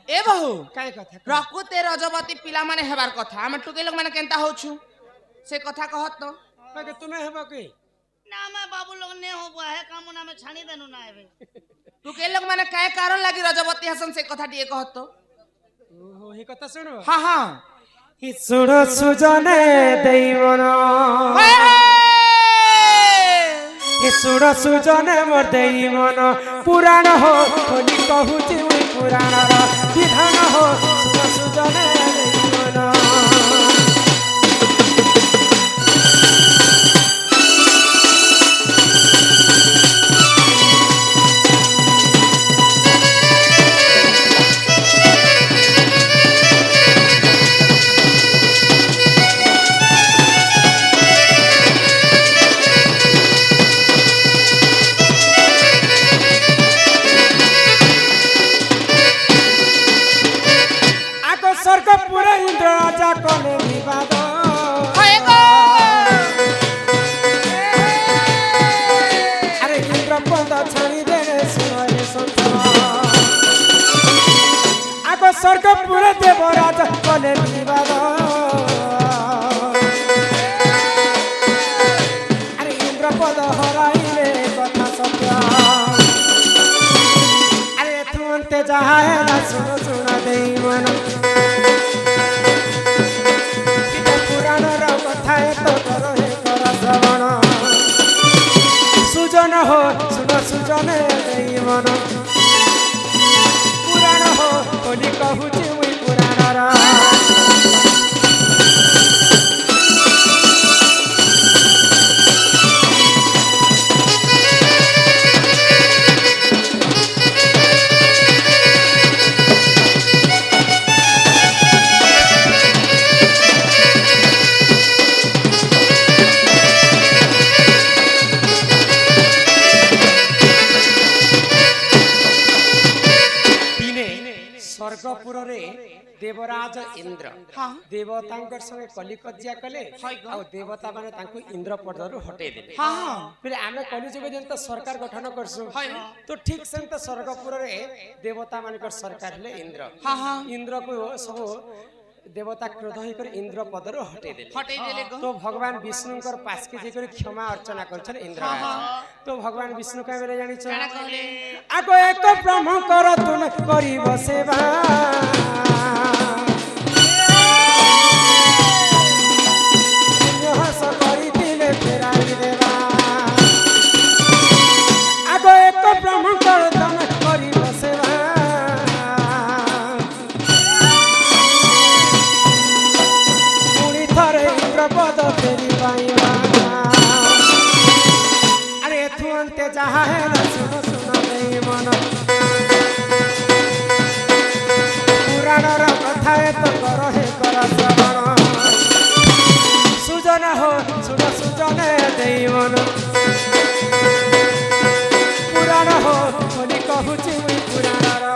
ए बहु काई कथा प्रकृति रजवती पिला माने हेबार कथा हम टुके लोग माने केनता होछु से कथा कहत तो बाकी तुम्हें हेबो की ना मैं बाबू लोग ने हो बुआ है काम ना में छानी देनु ना हेबे टुके लोग माने काय कारण लागी रजवती हसन से कथा दिए कहत तो ओहो ही कथा सुनो हां हां हि सुनो सुजने देइमन हि सुनो सुजने मोर देइमन पुराण हो खोली कहूची मुई पुराण रा विधान हो सुनो सुजने देइमन स्वर्ग पूरे इंद्र राजा कोले विवाद अरे इंद्र पद छाड़ी दे सुनाए संत आगो स्वर्ग पूरे देव राजा कोले विवाद अरे इंद्र पद हराइले कथा सत्य अरे तुमते जहा है ना सुनो सुना देई मन सुजन हो सुन सुजन देई मन पुराण हो बोली कहूची मुई पुराण रा स्वर्गपुर रे देवराज इंद्र देवतांकर संगे कलिकज्या कले आ देवता माने तांको इंद्र पदरु हटे देले फिर आमे कलिजुग जन तो सरकार गठन करसु तो ठीक से तो स्वर्गपुर रे देवता मानकर सरकार ले इंद्र इंद्र को सब देवता क्रोध होकर इंद्र पदरु हटे देले तो भगवान विष्णु कर पास के जेकर क्षमा अर्चना करछन इंद्र तो भगवान विष्णु का बेले जानि छ आगो एक ब्रह्म कर तुम करिब सेवा यह स करि दिले फेराई देवा आगो एक ब्रह्म कर तुम करिब सेवा पद फेरी पाइबा अरे तुमते जहा है ना सुनो सुनो देई मन पुराण रा कथा है तो करो हे कर श्रवण सुजन हो सुनो सुजन देई मन पुराण हो बोली कहूची मुई पुराण रा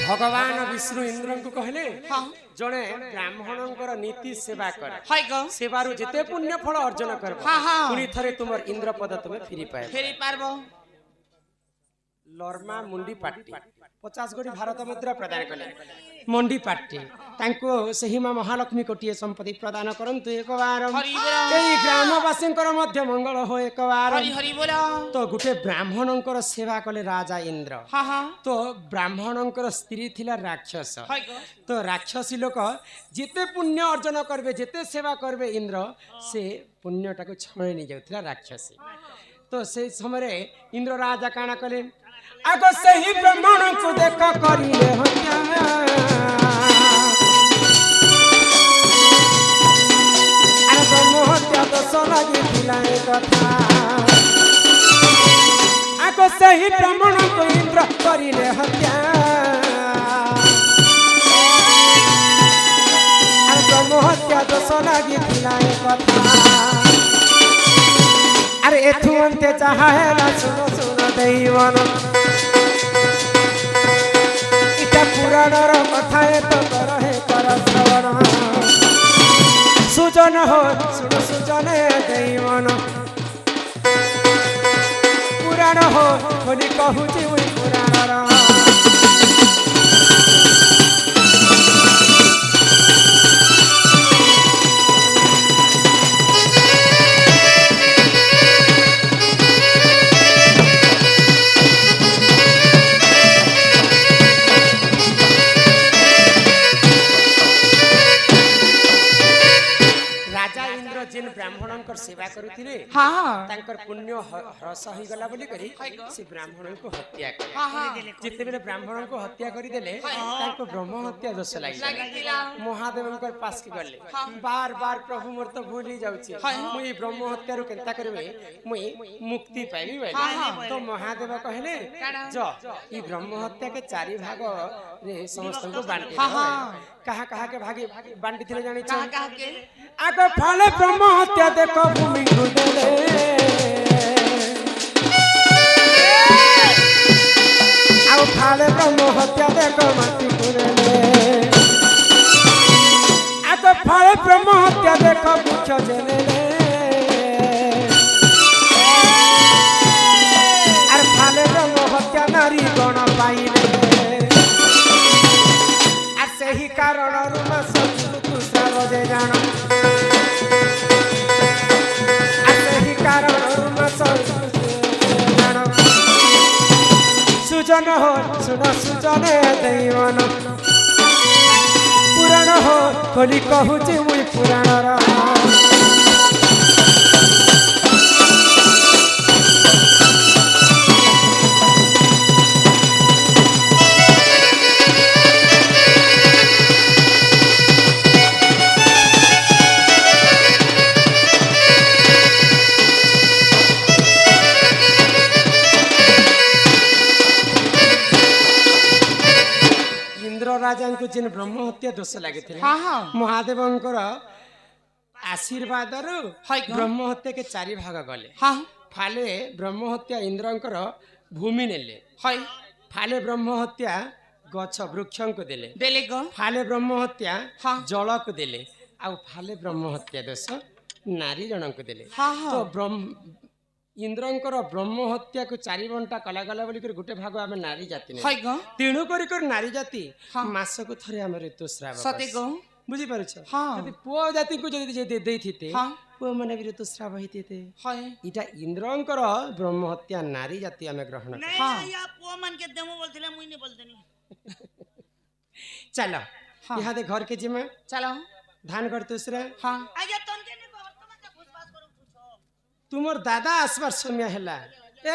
भगवान विष्णु इंद्र को कहले जणे ब्राह्मणंकर नीति सेवा करे सेवारु जेते पुण्य फल अर्जन करबो पुनी थरे तुमर इंद्र पद तुमे फेरी पारबो लर्मा मुंडी पाट्टी 50 गोटी भारत मुद्रा प्रदान कले मुंडी पाट्टी तांको सही मां महालक्ष्मी कोटिए संपत्ति प्रदान करंतु एक बार एई ग्रामवासी मध्य मंगल हो एक बार तो गुटे ब्राह्मणंकर सेवा कले राजा इंद्र तो ब्राह्मणंकर स्त्री थिला राक्षस तो राक्षसी लोक जेते पुण्य अर्जन करबे जेते सेवा करबे इंद्र से पुण्यटा को छणे नि जाउथिला राक्षसी तो से समय इंद्र राजा काना कले आगो सही ब्राह्मण को देख करिले हत्या अरे ब्रह्म हत्या तो सलगी दिलाए कथा आगो सही ब्राह्मण को इंद्र करिले हत्या अरे ब्रह्म हत्या तो सलगी दिलाए कथा আরে এথু অন্তে চাহে না শুনো শুনো দেইবন এটা পুরাণর কথা এত করহে কর শ্রবণ সুজন হো শুনো সুজনে দেইবন পুরাণ হো বলি কহুছি মুই পুরাণর जिन ब्राह्मण सेवा करुथिले हाँ तांकर पुण्य ह्रस होई गला बोली करी से ब्राह्मण को हत्या कर जिते बेले ब्राह्मण को हत्या करी देले तांको ब्रह्म हत्या दोष लागि महादेव कर पास के गले बार बार प्रभु मोर तो भूल ही जाउची मुई ब्रह्म हत्या रु केनता करबे मुई मुक्ति पाइबी बोले तो महादेव कहले ज ई ब्रह्म हत्या के चारि भाग रे समस्त को बांटी कहा कहा के भागी बांटी थिले जानि छ कहा के आगे फाले ब्रह्म हत्या देखो भूमि गुदले आओ फाले ब्रह्म हत्या देखो माटी गुदले आगे फाले ब्रह्म हत्या देखो वृक्ष जलेले अरे फाले ब्रह्म हत्या नारी गण पाइले आ सही कारण रुमा सब तू सारोजे जानो सुजन हो सुनो सुजने दैवन पुराण हो बोली कहूची मुई पुराणर राजा को जिन ब्रह्म हत्या दोष लगे महादेव आशीर्वाद ब्रह्म हत्या के चारि भाग गले फाले ब्रह्म हत्या इंद्रंकर भूमि नेले फाले ब्रह्म हत्या गछ वृक्ष को देले फाले ब्रह्म हत्या जल को देले आ फाले ब्रह्म हत्या दोष नारी जन को देले तो ब्रह्म इंद्रंकर ब्रह्म हत्या को चारि बंटा कला गला बोली कर गोटे भाग आमे नारी जाति ने तेणु करी कर नारी जाति मास को थरे आमे ऋतुस्राव सते गो बुझी परछ यदि पुओ जाति को जदि जे देथिते पुओ माने भी ऋतुस्राव होइतिते इटा इंद्रंकर ब्रह्म हत्या नारी जाति आमे ग्रहण कर हां या पुओ मन के देमो बोलथिले मुई ने बोलतनी चलो यहां दे घर के जिम्मे चलो धान कर तुसरा हां आगे तन के ने वर्तमान का घुसपास करू पूछो तुमर दादा आसबार समय हैला ए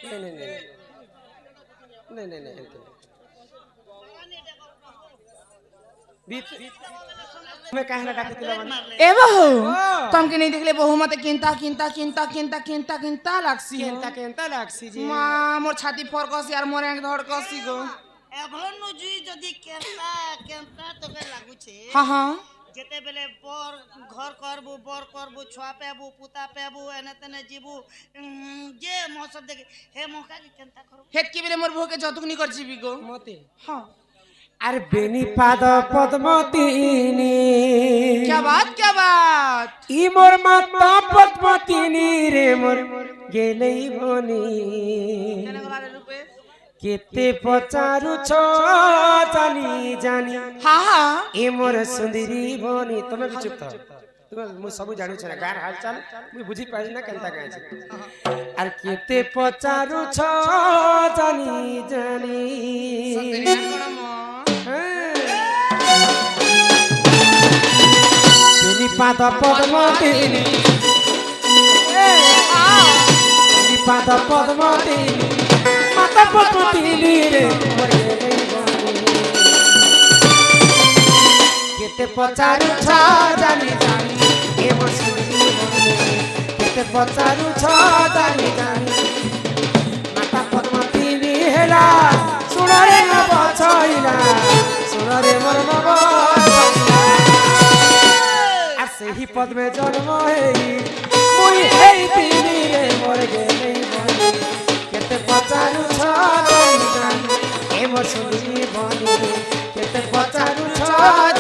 नहीं नहीं नहीं नहीं नहीं मैं कहना डाकतिला ए बहू तुम के नहीं देखले बहू मते किंता किंता किंता किंता किंता किंता लागसी किंता किंता लागसी जी मां मोर छाती फरकसी यार मोर एक धड़कसी गो ए भनु जुई जदी केंता केंता तो के लागु छे हां हां जेते बेले बर घर करबू छुआ पेबू पुता पेबू एने तने जीबू जे मौसम देखे हे मौका के केंता करू हेत की बेले मोर भो के जतुक नी कर जीबी गो मते हां अरे बेनी पाद पद्मतीनी क्या बात ई मोर माता पद्मतीनी रे मोर गेलई बनी केने गला रे रुपे केते पचारु छो जानी जानी हां हां ए मोर सुंदरी बनी तमे भी चुप था तुम मु सब जानु छ ना गार हालचाल मु बुझी पाइ ना केनता गाय छ आर केते पचारु छो जानी जानी सतेरी कोन म बेनी पाद पद्मतीनी बेनी पाद पद्मतीनी माता पद्मतीनी रे मोर गेलई बनी केते पचारु छ जानी जानी ए मोर सुनी बनी केते पचारु छ जानी जानी माता पद्मतीनी हेला सुन रे नब छइला सुन रे मोर नब छइला आ सेही পদ্মে জন্ম হেই মুই হেই দিনে মোর গেলে বনি কেতে পচারু ছড়াই জানি এ মোর সুন্দরী বনি কেতে পচারু ছড়াই